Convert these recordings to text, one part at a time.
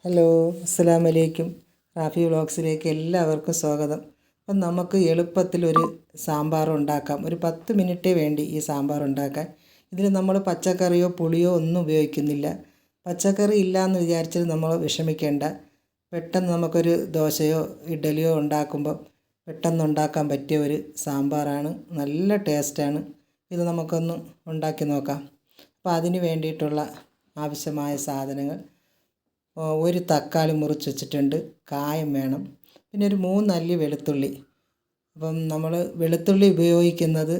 Hello, അസ്സലാമു അലൈക്കും. റാഫി വ്ളോഗ്സിലേക്ക് എല്ലാവർക്കും സ്വാഗതം. അപ്പം നമുക്ക് എളുപ്പത്തിലൊരു സാമ്പാർ ഉണ്ടാക്കാം. ഒരു 10 മിനിറ്റേ വേണ്ടി ഈ സാമ്പാർ ഉണ്ടാക്കാൻ. ഇതിൽ നമ്മൾ പച്ചക്കറിയോ പുളിയോ ഒന്നും ഉപയോഗിക്കുന്നില്ല. പച്ചക്കറി ഇല്ലയെന്ന് വിചാരിച്ചിട്ട് നമ്മൾ വിഷമിക്കേണ്ട. പെട്ടെന്ന് നമുക്കൊരു ദോശയോ ഇഡ്ഡലിയോ ഉണ്ടാക്കുമ്പോൾ പെട്ടെന്ന് ഉണ്ടാക്കാൻ പറ്റിയ ഒരു സാമ്പാറാണ്. നല്ല ടേസ്റ്റാണ്. ഇത് നമുക്കൊന്ന് ഉണ്ടാക്കി നോക്കാം. അപ്പോൾ അതിന് വേണ്ടിയിട്ടുള്ള ആവശ്യമായ സാധനങ്ങൾ: ഒരു തക്കാളി മുറിച്ച് വെച്ചിട്ടുണ്ട്, കായം വേണം, പിന്നെ ഒരു 3 അല്ലി വെളുത്തുള്ളി. അപ്പം നമ്മൾ വെളുത്തുള്ളി ഉപയോഗിക്കുന്നത്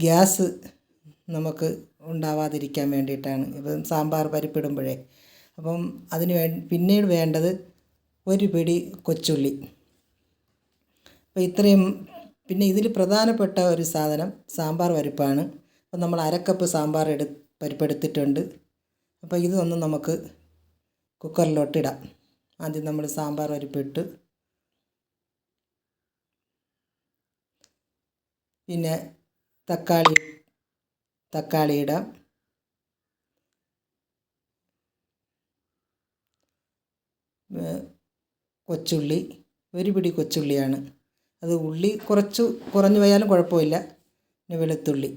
ഗ്യാസ് നമുക്ക് ഉണ്ടാവാതിരിക്കാൻ വേണ്ടിയിട്ടാണ്. ഇപ്പം സാമ്പാർ പരിപ്പിടുമ്പോഴേ അപ്പം അതിന് പിന്നീട് വേണ്ടത് ഒരു പിടി കൊച്ചുള്ളി. അപ്പോൾ ഇത്രയും. പിന്നെ ഇതിൽ പ്രധാനപ്പെട്ട ഒരു സാധനം സാമ്പാർ പരിപ്പാണ്. അപ്പം നമ്മൾ അരക്കപ്പ് പരിപ്പെടുത്തിട്ടുണ്ട്. അപ്പോൾ ഇതൊന്ന് നമുക്ക് കുക്കറിലോട്ടിടാം. ആദ്യം നമ്മൾ സാമ്പാർ പരിപ്പിട്ട്, പിന്നെ തക്കാളി ഇടാം, കൊച്ചുള്ളി, ഒരു പിടി കൊച്ചുള്ളിയാണ്. അത് ഉള്ളി കുറഞ്ഞു പോയാലും കുഴപ്പമില്ല. പിന്നെ വെളുത്തുള്ളി,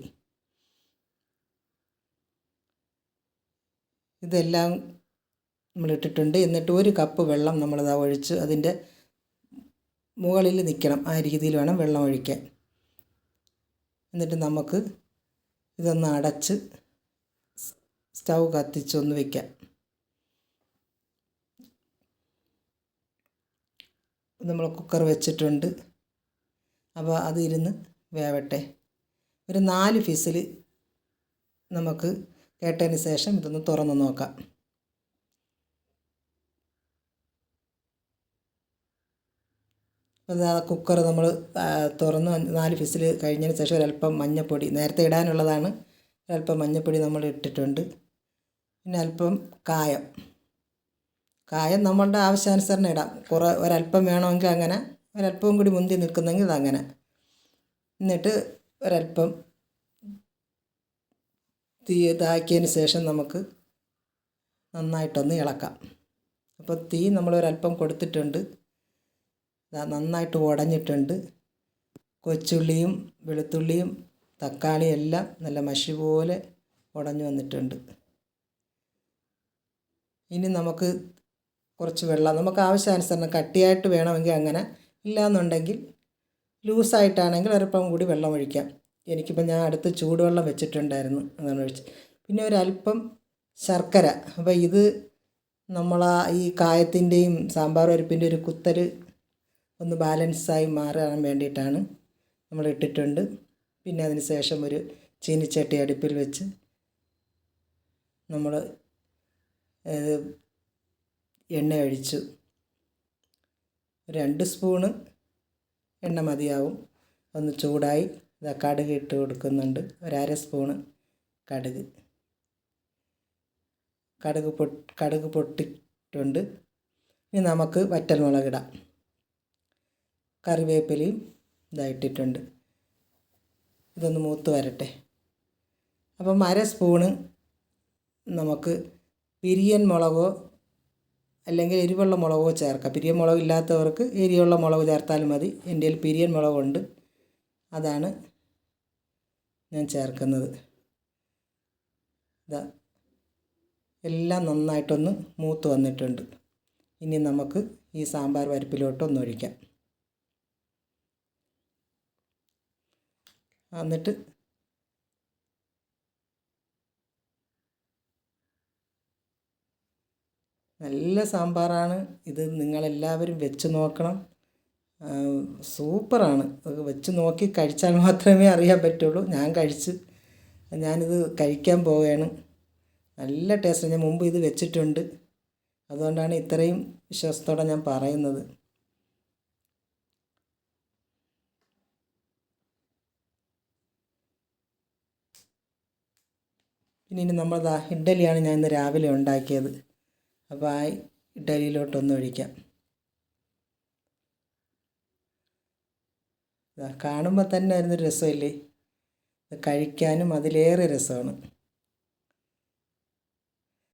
ഇതെല്ലാം നമ്മളിട്ടിട്ടുണ്ട്. എന്നിട്ട് 1 കപ്പ് വെള്ളം നമ്മളത് ഒഴിച്ച് അതിൻ്റെ മുകളിൽ നിൽക്കണം. ആ രീതിയിൽ വേണം വെള്ളം ഒഴിക്കാൻ. എന്നിട്ട് നമുക്ക് ഇതൊന്ന് അടച്ച് സ്റ്റൗ കത്തിച്ചൊന്ന് വയ്ക്കാം. നമ്മൾ കുക്കർ വെച്ചിട്ടുണ്ട്. അപ്പോൾ അത് ഇരുന്ന് വേവട്ടെ. ഒരു 4 വിസിൽ നമുക്ക് കേട്ടതിന് ശേഷം ഇതൊന്ന് തുറന്ന് നോക്കാം. കുക്കർ നമ്മൾ തുറന്ന് 4 വിസിൽ കഴിഞ്ഞതിന് ശേഷം ഒരല്പം മഞ്ഞൾപ്പൊടി, നേരത്തെ ഇടാനുള്ളതാണ്, ഒരല്പം മഞ്ഞൾപ്പൊടി നമ്മൾ ഇട്ടിട്ടുണ്ട്. പിന്നെ അല്പം കായം നമ്മളുടെ ആവശ്യാനുസരണം ഇടാം. ഒരല്പം വേണമെങ്കിൽ അങ്ങനെ, ഒരല്പവും കൂടി മുന്തി നിൽക്കുന്നെങ്കിൽ അതങ്ങനെ. എന്നിട്ട് ഒരല്പം തീ ഇതാക്കിയതിന് ശേഷം നമുക്ക് നന്നായിട്ടൊന്ന് ഇളക്കാം. അപ്പോൾ തീ നമ്മൾ ഒരല്പം കൊടുത്തിട്ടുണ്ട്. നന്നായിട്ട് ഉടഞ്ഞിട്ടുണ്ട്. കൊച്ചുള്ളിയും വെളുത്തുള്ളിയും തക്കാളിയും എല്ലാം നല്ല മഷി പോലെ ഉടഞ്ഞു വന്നിട്ടുണ്ട്. ഇനി നമുക്ക് കുറച്ച് വെള്ളം, നമുക്ക് ആവശ്യാനുസരണം കട്ടിയായിട്ട് വേണമെങ്കിൽ അങ്ങനെ, ഇല്ലയെന്നുണ്ടെങ്കിൽ ലൂസായിട്ടാണെങ്കിൽ ഒരല്പം കൂടി വെള്ളം ഒഴിക്കാം. എനിക്കിപ്പോൾ ഞാൻ അടുത്ത് ചൂടുവെള്ളം വെച്ചിട്ടുണ്ടായിരുന്നു, അതാണ് ഒഴിച്ച്. പിന്നെ ഒരല്പം ശർക്കര. അപ്പോൾ ഇത് ഈ കായത്തിൻ്റെയും സാമ്പാർ പരിപ്പിൻ്റെ ഒരു കുത്തൽ ഒന്ന് ബാലൻസായി മാറാൻ വേണ്ടിയിട്ടാണ് നമ്മൾ ഇട്ടിട്ടുണ്ട്. പിന്നെ അതിന് ശേഷം ഒരു ചീനിച്ചട്ടി അടുപ്പിൽ വെച്ച് നമ്മൾ എണ്ണ ഒഴിച്ചു. 2 സ്പൂണ് എണ്ണ മതിയാവും. ഒന്ന് ചൂടായി കടുക് ഇട്ട് കൊടുക്കുന്നുണ്ട്. 1/2 സ്പൂണ് കടുക് പൊട്ടിട്ടുണ്ട്. ഇനി നമുക്ക് വറ്റൽമുളകിടാം. കറിവേപ്പിലയും ഇതായിട്ടിട്ടുണ്ട്. ഇതൊന്ന് മൂത്ത് വരട്ടെ. അപ്പം 1/2 സ്പൂണ് നമുക്ക് പിരിയൻ മുളകോ അല്ലെങ്കിൽ എരിവുള്ള മുളകോ ചേർക്കാം. പിരിയൻ മുളക് ഇല്ലാത്തവർക്ക് എരിവുള്ള മുളക് ചേർത്താലും മതി. എൻ്റെ കയ്യിൽ പിരിയൻ മുളകുണ്ട്, അതാണ് ഞാൻ ചേർക്കുന്നത്. എല്ലാം നന്നായിട്ടൊന്ന് മൂത്ത് വന്നിട്ടുണ്ട്. ഇനി നമുക്ക് ഈ സാമ്പാർ പരിപ്പിലോട്ടൊന്ന് ഒഴിക്കാം. എന്നിട്ട് നല്ല സാമ്പാറാണ് ഇത്. നിങ്ങളെല്ലാവരും വെച്ച് നോക്കണം. സൂപ്പറാണ്. അത് വെച്ച് നോക്കി കഴിച്ചാൽ മാത്രമേ അറിയാൻ പറ്റുള്ളൂ. ഞാനിത് കഴിക്കാൻ പോവുകയാണ്. നല്ല ടേസ്റ്റ്. ഞാൻ മുമ്പ് ഇത് വെച്ചിട്ടുണ്ട്, അതുകൊണ്ടാണ് ഇത്രയും വിശ്വാസത്തോടെ ഞാൻ പറയുന്നത്. പിന്നെ ഇനി നമ്മൾ ഇഡ്ഡലിയാണ് ഞാൻ ഇന്ന് രാവിലെ ഉണ്ടാക്കിയത്. അപ്പോൾ ആ ഇഡ്ഡലിയിലോട്ടൊന്ന് ഒഴിക്കാം. കാണുമ്പോൾ തന്നെ അതിനൊരു രസമില്ലേ? കഴിക്കാനും അതിലേറെ രസമാണ്.